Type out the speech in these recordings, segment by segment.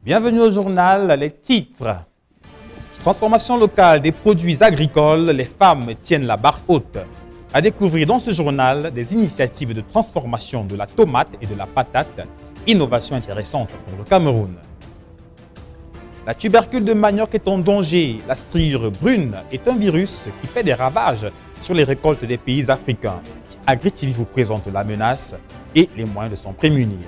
Bienvenue au journal, les titres. Transformation locale des produits agricoles, les femmes tiennent la barre haute. À découvrir dans ce journal des initiatives de transformation de la tomate et de la patate, innovation intéressante pour le Cameroun. La tubercule de manioc est en danger. La striure brune est un virus qui fait des ravages sur les récoltes des pays africains. AgriTV vous présente la menace et les moyens de s'en prémunir.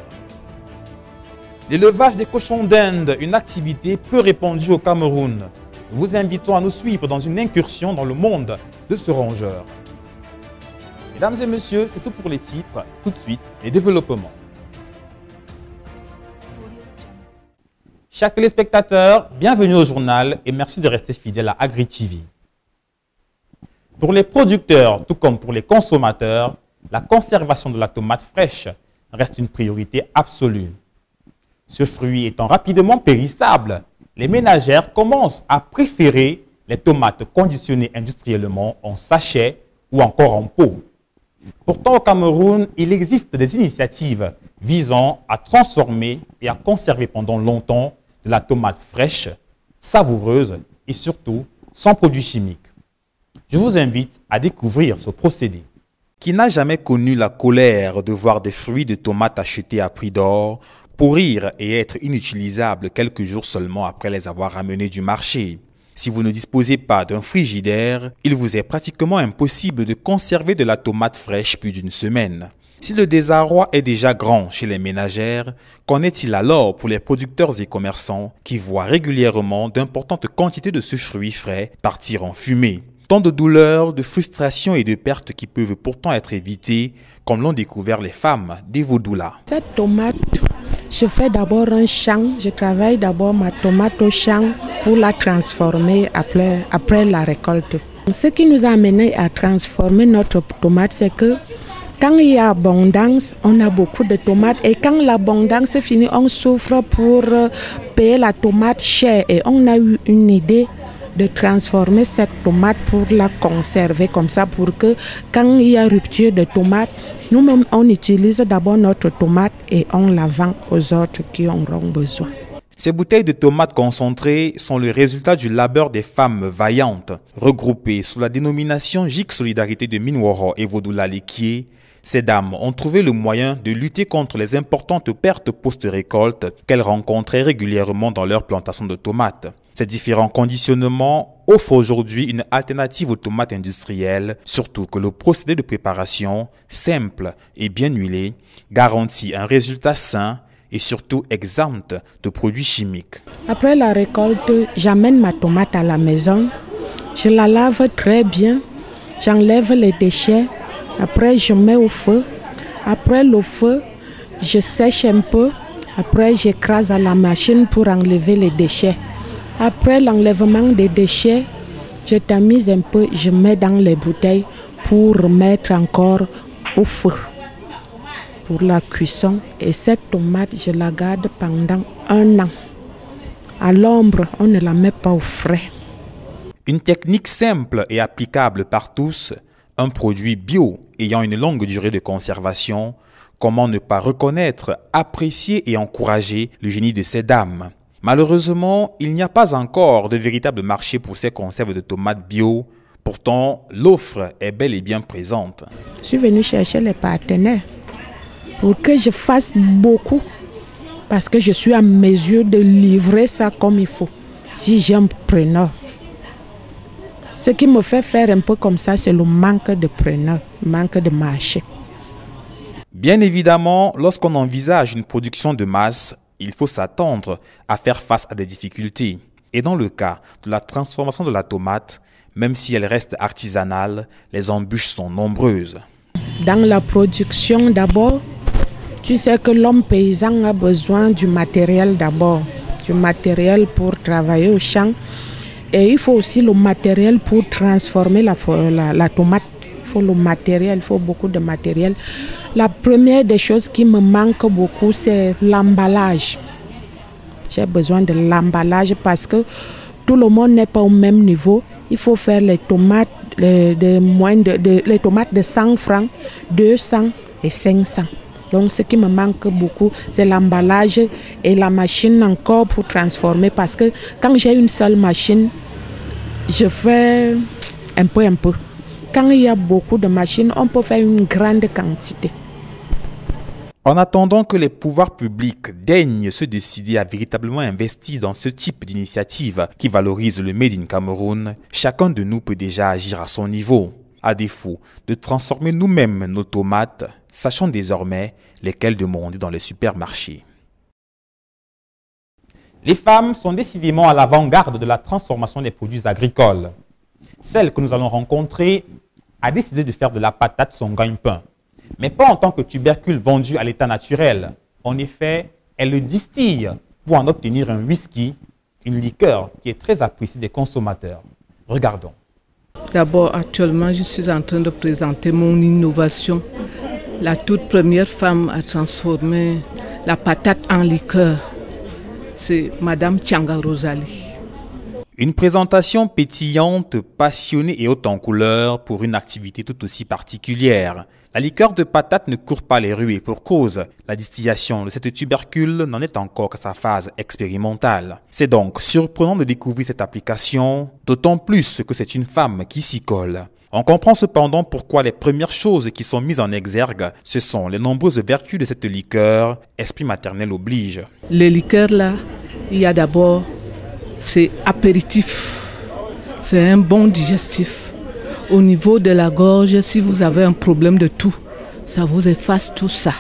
L'élevage des cochons d'Inde, une activité peu répandue au Cameroun. Nous vous invitons à nous suivre dans une incursion dans le monde de ce rongeur. Mesdames et messieurs, c'est tout pour les titres. Tout de suite, les développements. Chers téléspectateurs, bienvenue au journal et merci de rester fidèles à AgriTV. Pour les producteurs, tout comme pour les consommateurs, la conservation de la tomate fraîche reste une priorité absolue. Ce fruit étant rapidement périssable, les ménagères commencent à préférer les tomates conditionnées industriellement en sachet ou encore en pot. Pourtant, au Cameroun, il existe des initiatives visant à transformer et à conserver pendant longtemps de la tomate fraîche, savoureuse et surtout sans produits chimiques. Je vous invite à découvrir ce procédé. Qui n'a jamais connu la colère de voir des fruits de tomates achetés à prix d'or pourrir et être inutilisables quelques jours seulement après les avoir ramenés du marché? Si vous ne disposez pas d'un frigidaire, il vous est pratiquement impossible de conserver de la tomate fraîche plus d'une semaine. Si le désarroi est déjà grand chez les ménagères, qu'en est-il alors pour les producteurs et commerçants qui voient régulièrement d'importantes quantités de ce fruit frais partir en fumée? Tant de douleurs, de frustrations et de pertes qui peuvent pourtant être évitées, comme l'ont découvert les femmes des Vaudoula. Cette tomate, je fais d'abord un champ, je travaille d'abord ma tomate au champ pour la transformer après la récolte. Ce qui nous a amené à transformer notre tomate, c'est que quand il y a abondance, on a beaucoup de tomates et quand l'abondance est finie, on souffre pour payer la tomate chère et on a eu une idée de transformer cette tomate pour la conserver comme ça pour que quand il y a rupture de tomate, nous-mêmes on utilise d'abord notre tomate et on la vend aux autres qui en auront besoin. Ces bouteilles de tomates concentrées sont le résultat du labeur des femmes vaillantes. Regroupées sous la dénomination GIC Solidarité de Minworo et Vaudoula Lekié, ces dames ont trouvé le moyen de lutter contre les importantes pertes post-récolte qu'elles rencontraient régulièrement dans leurs plantations de tomates. Ces différents conditionnements offrent aujourd'hui une alternative aux tomates industrielles, surtout que le procédé de préparation, simple et bien huilé, garantit un résultat sain et surtout exempt de produits chimiques. Après la récolte, j'amène ma tomate à la maison, je la lave très bien, j'enlève les déchets, après je mets au feu, après le feu, je sèche un peu, après j'écrase à la machine pour enlever les déchets. Après l'enlèvement des déchets, je tamise un peu, je mets dans les bouteilles pour mettre encore au feu pour la cuisson. Et cette tomate, je la garde pendant 1 an. À l'ombre, on ne la met pas au frais. Une technique simple et applicable par tous, un produit bio ayant une longue durée de conservation. Comment ne pas reconnaître, apprécier et encourager le génie de ces dames? Malheureusement, il n'y a pas encore de véritable marché pour ces conserves de tomates bio. Pourtant, l'offre est bel et bien présente. Je suis venue chercher les partenaires pour que je fasse beaucoup parce que je suis à mesure de livrer ça comme il faut. Si j'ai un preneur. Ce qui me fait faire un peu comme ça, c'est le manque de preneurs, manque de marché. Bien évidemment, lorsqu'on envisage une production de masse, il faut s'attendre à faire face à des difficultés. Et dans le cas de la transformation de la tomate, même si elle reste artisanale, les embûches sont nombreuses. Dans la production d'abord, tu sais que l'homme paysan a besoin du matériel d'abord, du matériel pour travailler au champ. Et il faut aussi le matériel pour transformer la tomate. Il faut le matériel, il faut beaucoup de matériel. La première des choses qui me manque beaucoup, c'est l'emballage. J'ai besoin de l'emballage parce que tout le monde n'est pas au même niveau. Il faut faire les tomates, les tomates de 100 francs, 200 et 500. Donc ce qui me manque beaucoup, c'est l'emballage et la machine encore pour transformer. Parce que quand j'ai une seule machine, je fais un peu. Quand il y a beaucoup de machines, on peut faire une grande quantité. En attendant que les pouvoirs publics daignent se décider à véritablement investir dans ce type d'initiative qui valorise le Made in Cameroun, chacun de nous peut déjà agir à son niveau. À défaut de transformer nous-mêmes nos tomates, sachant désormais lesquelles demander dans les supermarchés. Les femmes sont décidément à l'avant-garde de la transformation des produits agricoles. Celle que nous allons rencontrer a décidé de faire de la patate son gagne-pain. Mais pas en tant que tubercule vendu à l'état naturel. En effet, elle le distille pour en obtenir un whisky, une liqueur qui est très appréciée des consommateurs. Regardons. D'abord, actuellement, je suis en train de présenter mon innovation. La toute première femme à transformer la patate en liqueur, c'est Madame Tchanga Rosalie. Une présentation pétillante, passionnée et haute en couleur pour une activité tout aussi particulière. La liqueur de patate ne court pas les rues et pour cause. La distillation de cette tubercule n'en est encore qu'à sa phase expérimentale. C'est donc surprenant de découvrir cette application, d'autant plus que c'est une femme qui s'y colle. On comprend cependant pourquoi les premières choses qui sont mises en exergue, ce sont les nombreuses vertus de cette liqueur, esprit maternel oblige. Les liqueurs là, il y a d'abord, c'est apéritif, c'est un bon digestif. Au niveau de la gorge, si vous avez un problème de toux, ça vous efface tout ça.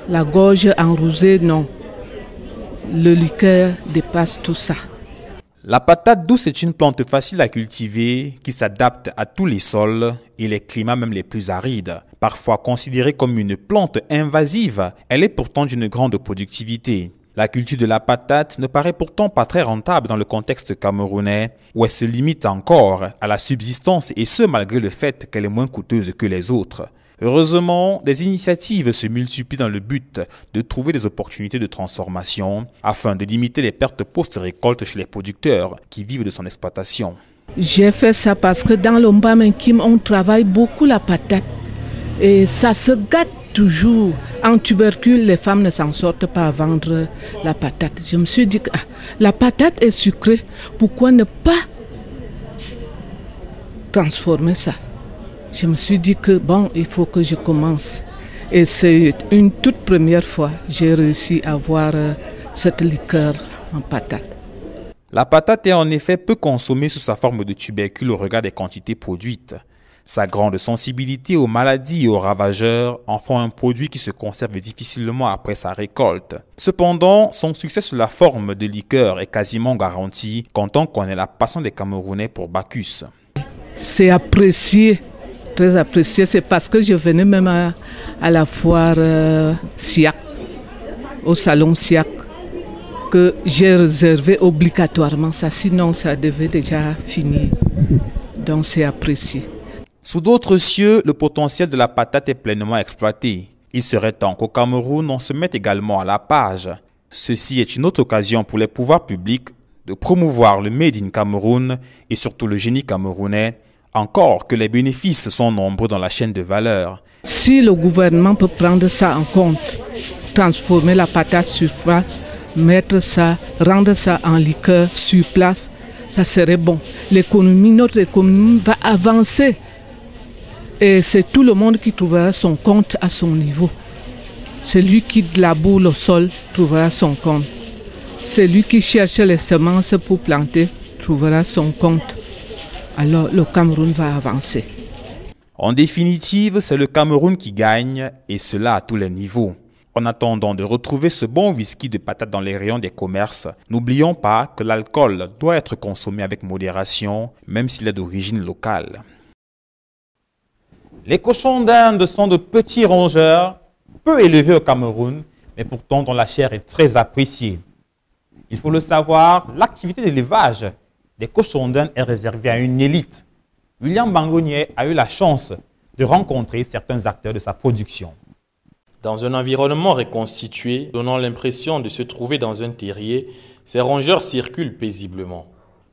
La gorge enrousée, non. Le liqueur dépasse tout ça. La patate douce est une plante facile à cultiver qui s'adapte à tous les sols et les climats même les plus arides. Parfois considérée comme une plante invasive, elle est pourtant d'une grande productivité. La culture de la patate ne paraît pourtant pas très rentable dans le contexte camerounais où elle se limite encore à la subsistance et ce malgré le fait qu'elle est moins coûteuse que les autres. Heureusement, des initiatives se multiplient dans le but de trouver des opportunités de transformation afin de limiter les pertes post-récolte chez les producteurs qui vivent de son exploitation. J'ai fait ça parce que dans l'Ombamenkim, on travaille beaucoup la patate et ça se gâte toujours. En tubercule, les femmes ne s'en sortent pas à vendre la patate. Je me suis dit que la patate est sucrée, pourquoi ne pas transformer ça? Je me suis dit que bon, il faut que je commence. Et c'est une toute première fois que j'ai réussi à avoir cette liqueur en patate. La patate est en effet peu consommée sous sa forme de tubercule au regard des quantités produites. Sa grande sensibilité aux maladies et aux ravageurs en font un produit qui se conserve difficilement après sa récolte. Cependant, son succès sous la forme de liqueur est quasiment garanti quand on connaît la passion des Camerounais pour Bacchus. C'est apprécié, très apprécié. C'est parce que je venais même à la foire SIAC, au salon SIAC, que j'ai réservé obligatoirement ça. Sinon, ça devait déjà finir. Donc, c'est apprécié. Sous d'autres cieux, le potentiel de la patate est pleinement exploité. Il serait temps qu'au Cameroun, on se mette également à la page. Ceci est une autre occasion pour les pouvoirs publics de promouvoir le Made in Cameroun et surtout le génie camerounais, encore que les bénéfices sont nombreux dans la chaîne de valeur. Si le gouvernement peut prendre ça en compte, transformer la patate sur place, mettre ça, rendre ça en liqueur sur place, ça serait bon. Notre économie va avancer. Et c'est tout le monde qui trouvera son compte à son niveau. Celui qui laboure le sol trouvera son compte. Celui qui cherche les semences pour planter trouvera son compte. Alors le Cameroun va avancer. En définitive, c'est le Cameroun qui gagne et cela à tous les niveaux. En attendant de retrouver ce bon whisky de patate dans les rayons des commerces, n'oublions pas que l'alcool doit être consommé avec modération, même s'il est d'origine locale. Les cochons d'Inde sont de petits rongeurs, peu élevés au Cameroun, mais pourtant dont la chair est très appréciée. Il faut le savoir, l'activité d'élevage des cochons d'Inde est réservée à une élite. William Bangonier a eu la chance de rencontrer certains acteurs de sa production. Dans un environnement reconstitué, donnant l'impression de se trouver dans un terrier, ces rongeurs circulent paisiblement.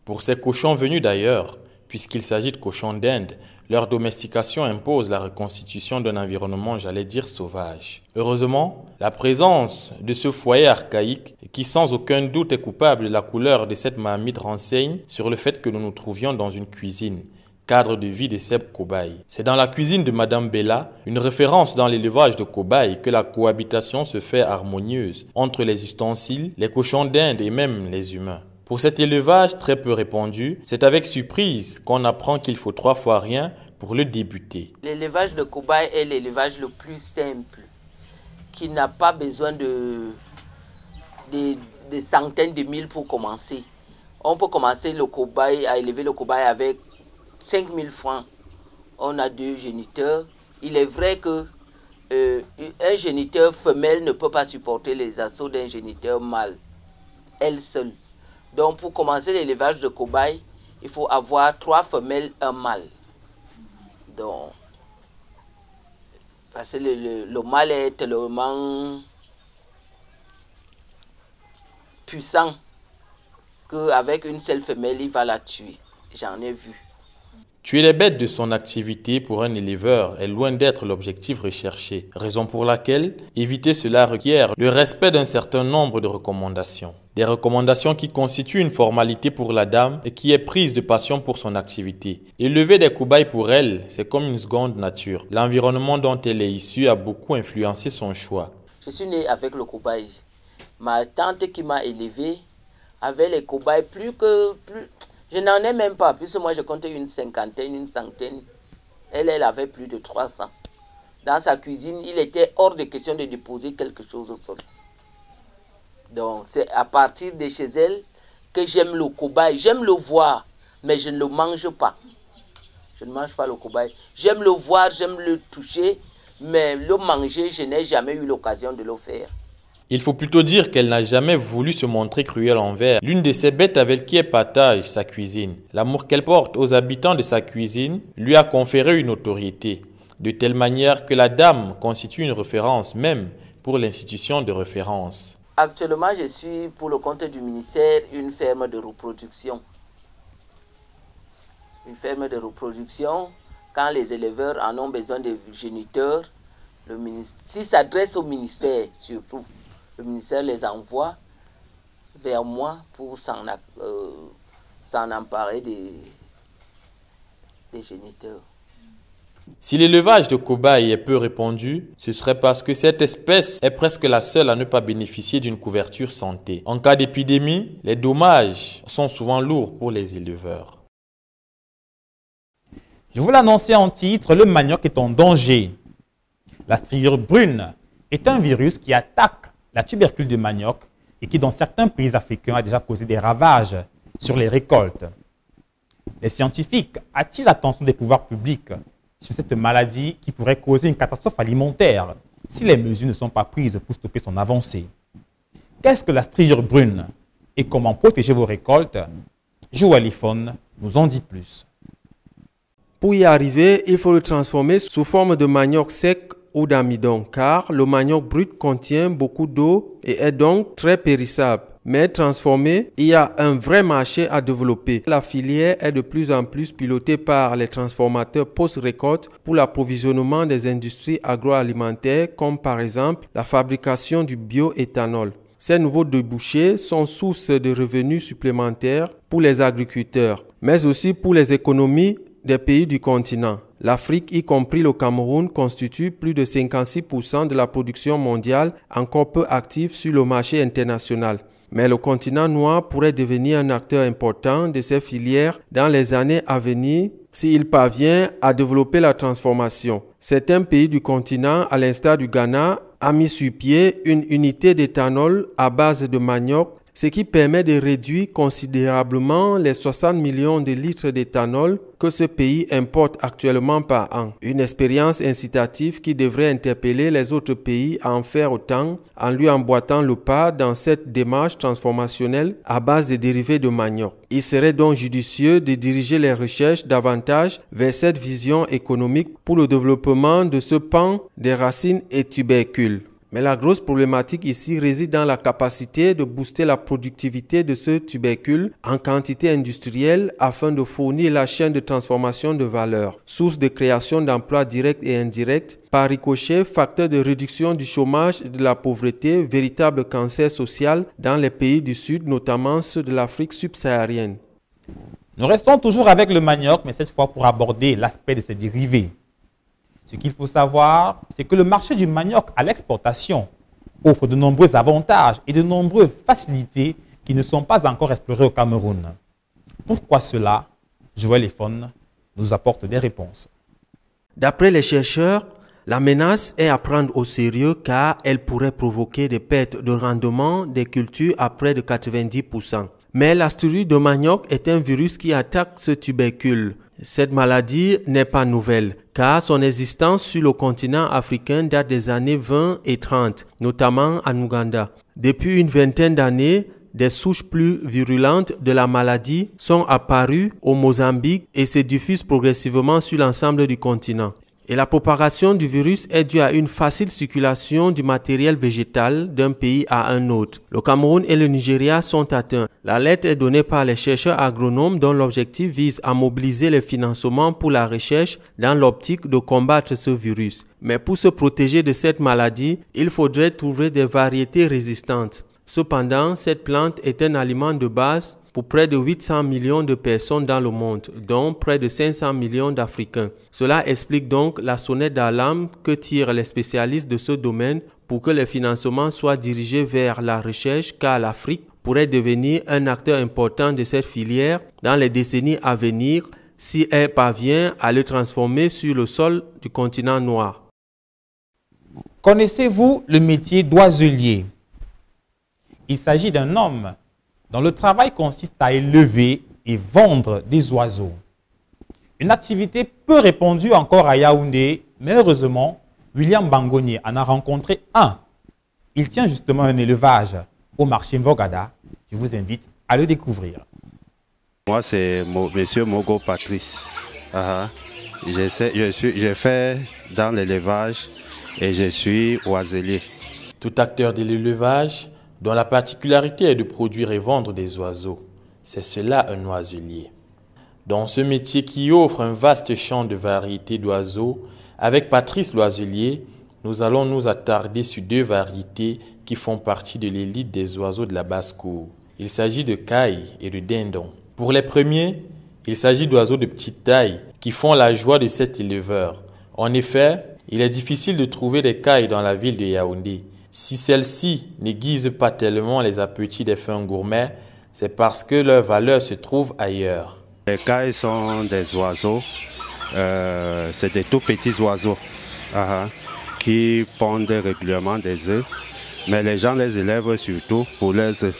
Pour ces cochons venus d'ailleurs, Puisqu'il s'agit de cochons d'Inde, leur domestication impose la reconstitution d'un environnement, j'allais dire, sauvage. Heureusement, la présence de ce foyer archaïque, qui sans aucun doute est coupable de la couleur de cette marmite, renseigne sur le fait que nous nous trouvions dans une cuisine, cadre de vie de ces cobayes. C'est dans la cuisine de Madame Bella, une référence dans l'élevage de cobayes, que la cohabitation se fait harmonieuse entre les ustensiles, les cochons d'Inde et même les humains. Pour cet élevage très peu répandu, c'est avec surprise qu'on apprend qu'il faut 3 fois rien pour le débuter. L'élevage de cobayes est l'élevage le plus simple, qui n'a pas besoin de centaines de mille pour commencer. On peut commencer à élever le cobaye avec 5 000 francs. On a 2 géniteurs. Il est vrai que un géniteur femelle ne peut pas supporter les assauts d'un géniteur mâle, elle seule. Donc pour commencer l'élevage de cobayes, il faut avoir 3 femelles, un mâle. Donc, parce que le mâle est tellement puissant qu'avec une seule femelle, il va la tuer. J'en ai vu. Tuer les bêtes de son activité pour un éleveur est loin d'être l'objectif recherché, raison pour laquelle éviter cela requiert le respect d'un certain nombre de recommandations. Des recommandations qui constituent une formalité pour la dame et qui est prise de passion pour son activité. Élever des cobayes pour elle, c'est comme une seconde nature. L'environnement dont elle est issue a beaucoup influencé son choix. Je suis né avec le cobaye. Ma tante qui m'a élevé avait les cobayes je n'en ai même pas, puisque moi je comptais une cinquantaine, une centaine. Elle avait plus de 300. Dans sa cuisine, il était hors de question de déposer quelque chose au sol. Donc c'est à partir de chez elle que j'aime le cobaye. J'aime le voir, mais je ne le mange pas. Je ne mange pas le cobaye. J'aime le voir, j'aime le toucher, mais le manger, je n'ai jamais eu l'occasion de le faire. Il faut plutôt dire qu'elle n'a jamais voulu se montrer cruelle envers l'une de ces bêtes avec qui elle partage sa cuisine. L'amour qu'elle porte aux habitants de sa cuisine lui a conféré une autorité, de telle manière que la dame constitue une référence même pour l'institution de référence. Actuellement, je suis pour le compte du ministère une ferme de reproduction. Une ferme de reproduction, quand les éleveurs en ont besoin de géniteurs, le ministère, s'ils s'adressent au ministère surtout, le ministère les envoie vers moi pour s'en emparer des géniteurs. Si l'élevage de cobayes est peu répandu, ce serait parce que cette espèce est presque la seule à ne pas bénéficier d'une couverture santé. En cas d'épidémie, les dommages sont souvent lourds pour les éleveurs. Je vous l'annonçais en titre, le manioc est en danger. La striure brune est un virus qui attaque la tubercule de manioc et qui, dans certains pays africains, a déjà causé des ravages sur les récoltes. Les scientifiques attirent l'attention des pouvoirs publics sur cette maladie qui pourrait causer une catastrophe alimentaire si les mesures ne sont pas prises pour stopper son avancée. Qu'est-ce que la striure brune et comment protéger vos récoltes? Joalifone nous en dit plus. Pour y arriver, il faut le transformer sous forme de manioc sec ou d'amidon, car le manioc brut contient beaucoup d'eau et est donc très périssable. Mais transformé, il y a un vrai marché à développer. La filière est de plus en plus pilotée par les transformateurs post-récolte pour l'approvisionnement des industries agroalimentaires, comme par exemple la fabrication du bioéthanol. Ces nouveaux débouchés sont source de revenus supplémentaires pour les agriculteurs, mais aussi pour les économies des pays du continent. L'Afrique, y compris le Cameroun, constitue plus de 56% de la production mondiale, encore peu active sur le marché international. Mais le continent noir pourrait devenir un acteur important de ces filières dans les années à venir s'il parvient à développer la transformation. Certains pays du continent, à l'instar du Ghana, a mis sur pied une unité d'éthanol à base de manioc, ce qui permet de réduire considérablement les 60 millions de litres d'éthanol que ce pays importe actuellement par an. Une expérience incitative qui devrait interpeller les autres pays à en faire autant en lui emboîtant le pas dans cette démarche transformationnelle à base de dérivés de manioc. Il serait donc judicieux de diriger les recherches davantage vers cette vision économique pour le développement de ce pan des racines et tubercules. Mais la grosse problématique ici réside dans la capacité de booster la productivité de ce tubercule en quantité industrielle afin de fournir la chaîne de transformation de valeur, source de création d'emplois directs et indirects, par ricochet, facteur de réduction du chômage et de la pauvreté, véritable cancer social dans les pays du Sud, notamment ceux de l'Afrique subsaharienne. Nous restons toujours avec le manioc, mais cette fois pour aborder l'aspect de ses dérivés. Ce qu'il faut savoir, c'est que le marché du manioc à l'exportation offre de nombreux avantages et de nombreuses facilités qui ne sont pas encore explorées au Cameroun. Pourquoi cela? Joël Efon nous apporte des réponses. D'après les chercheurs, la menace est à prendre au sérieux car elle pourrait provoquer des pertes de rendement des cultures à près de 90%. Mais la strie de manioc est un virus qui attaque ce tubercule. Cette maladie n'est pas nouvelle, car son existence sur le continent africain date des années 20 et 30, notamment en Ouganda. Depuis une vingtaine d'années, des souches plus virulentes de la maladie sont apparues au Mozambique et se diffusent progressivement sur l'ensemble du continent. Et la propagation du virus est due à une facile circulation du matériel végétal d'un pays à un autre. Le Cameroun et le Nigeria sont atteints. L'alerte est donnée par les chercheurs agronomes dont l'objectif vise à mobiliser les financements pour la recherche dans l'optique de combattre ce virus. Mais pour se protéger de cette maladie, il faudrait trouver des variétés résistantes. Cependant, cette plante est un aliment de base pour près de 800 millions de personnes dans le monde, dont près de 500 millions d'Africains. Cela explique donc la sonnette d'alarme que tirent les spécialistes de ce domaine pour que les financements soient dirigés vers la recherche, car l'Afrique pourrait devenir un acteur important de cette filière dans les décennies à venir si elle parvient à le transformer sur le sol du continent noir. Connaissez-vous le métier d'oiselier? Il s'agit d'un homme dont le travail consiste à élever et vendre des oiseaux. Une activité peu répandue encore à Yaoundé, mais heureusement, William Bangonier en a rencontré un. Il tient justement un élevage au marché Mvogada. Je vous invite à le découvrir. Moi, c'est M. Mogo Patrice. Je fais dans l'élevage et je suis oiselier. Tout acteur de l'élevage dont la particularité est de produire et vendre des oiseaux. C'est cela un oiselier. Dans ce métier qui offre un vaste champ de variétés d'oiseaux, avec Patrice l'oiselier, nous allons nous attarder sur deux variétés qui font partie de l'élite des oiseaux de la basse-cour. Il s'agit de caille et de dindon. Pour les premiers, il s'agit d'oiseaux de petite taille qui font la joie de cet éleveur. En effet, il est difficile de trouver des cailles dans la ville de Yaoundé. Si celles-ci n'aiguisent pas tellement les appétits des fins gourmets, c'est parce que leur valeur se trouve ailleurs. Les cailles sont des oiseaux, c'est des tout petits oiseaux qui pondent régulièrement des œufs, mais les gens les élèvent surtout pour leurs œufs.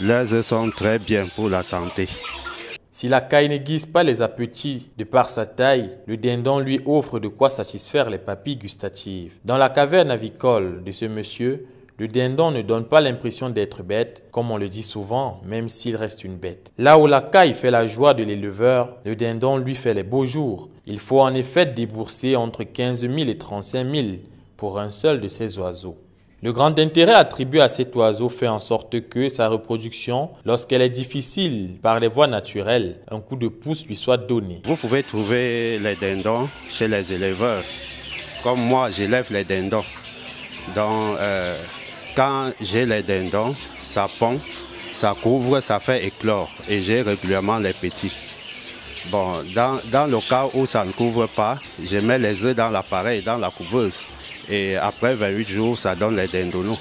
Leurs œufs sont très bien pour la santé. Si la caille n'aiguise pas les appétits de par sa taille, le dindon lui offre de quoi satisfaire les papilles gustatives. Dans la caverne avicole de ce monsieur, le dindon ne donne pas l'impression d'être bête, comme on le dit souvent, même s'il reste une bête. Là où la caille fait la joie de l'éleveur, le dindon lui fait les beaux jours. Il faut en effet débourser entre 15 000 et 35 000 pour un seul de ces oiseaux. Le grand intérêt attribué à cet oiseau fait en sorte que sa reproduction, lorsqu'elle est difficile par les voies naturelles, un coup de pouce lui soit donné. Vous pouvez trouver les dindons chez les éleveurs. Comme moi, j'élève les dindons. Donc, quand j'ai les dindons, ça pond, ça couvre, ça fait éclore. Et j'ai régulièrement les petits. Bon, dans le cas où ça ne couvre pas, je mets les œufs dans l'appareil, dans la couveuse. Et après 28 jours, ça donne les dindonneaux.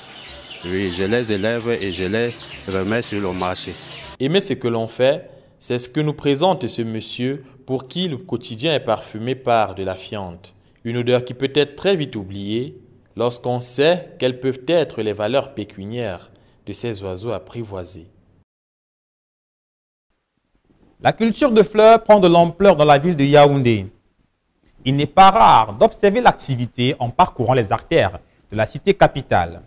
Oui, je les élève et je les remets sur le marché. Aimer ce que l'on fait, c'est ce que nous présente ce monsieur pour qui le quotidien est parfumé par de la fiente. Une odeur qui peut être très vite oubliée lorsqu'on sait quelles peuvent être les valeurs pécuniaires de ces oiseaux apprivoisés. La culture de fleurs prend de l'ampleur dans la ville de Yaoundé. Il n'est pas rare d'observer l'activité en parcourant les artères de la cité capitale.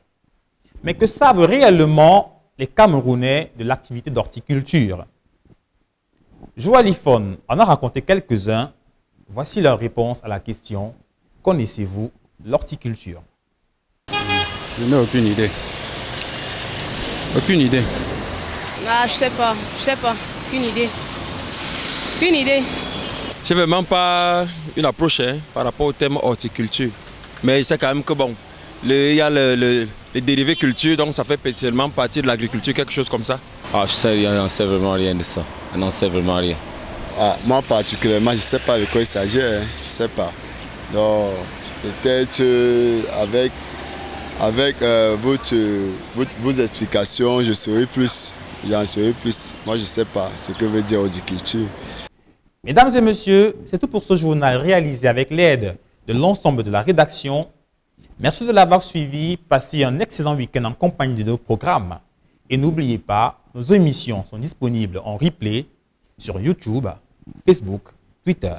Mais que savent réellement les Camerounais de l'activité d'horticulture? Joël Efon en a raconté quelques-uns. Voici leur réponse à la question « Connaissez-vous l'horticulture » Je n'ai aucune idée. Aucune idée. Ah, je sais pas. Aucune idée. Aucune idée. Je n'ai vraiment pas une approche par rapport au thème horticulture. Mais c'est quand même que bon, il y a les dérivés culture, donc ça fait spécialement partie de l'agriculture, quelque chose comme ça. Ah, je n'en sais vraiment rien de ça. Je n'en sais vraiment rien. Ah, moi particulièrement, je ne sais pas de quoi il s'agit. Je ne sais pas. Donc, peut-être avec vos explications, j'en saurai plus. Moi, je ne sais pas ce que veut dire horticulture. Mesdames et messieurs, c'est tout pour ce journal réalisé avec l'aide de l'ensemble de la rédaction. Merci de l'avoir suivi. Passez un excellent week-end en compagnie de nos programmes. Et n'oubliez pas, nos émissions sont disponibles en replay sur YouTube, Facebook, Twitter.